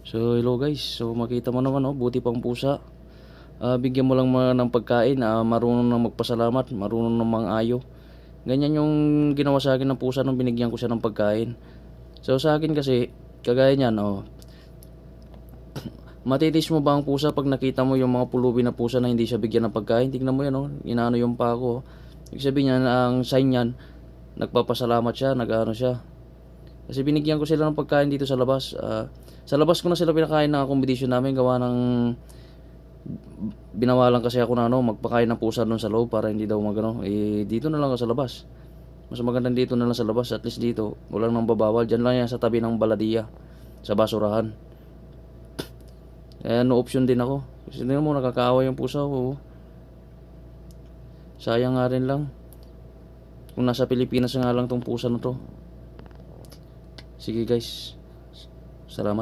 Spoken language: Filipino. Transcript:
So hello guys, so makita mo naman buti pang pusa. Bigyan mo lang ng pagkain, marunong nang magpasalamat, marunong nang mang-ayo. Ganyan yung ginawa sa akin ng pusa nung binigyan ko siya ng pagkain. So sa akin kasi, kagaya niyan, matitis mo ba ang pusa pag nakita mo yung mga pulubi na pusa na hindi siya bigyan ng pagkain? Tingnan mo yan, inaano yung pa ko. Ibig sabihin niyan, ang sign niyan, nagpapasalamat siya, nag-ano siya. Kasi binigyan ko sila ng pagkain dito sa labas. Sa labas ko na sila pinakain ng accommodation namin, gawa ng binawalan kasi ako na magpakain ng pusa doon sa loob para hindi daw magano. Dito na lang ako sa labas. Mas magandang dito na lang sa labas, at least dito walang nang babawal. Diyan lang yan sa tabi ng baladiya, sa basurahan. No option din ako. Kasi hindi mo nakakaawa yung pusa ko. Sayang nga rin lang. Kung nasa Pilipinas nga lang tong pusa na to. Sige guys. Salamat.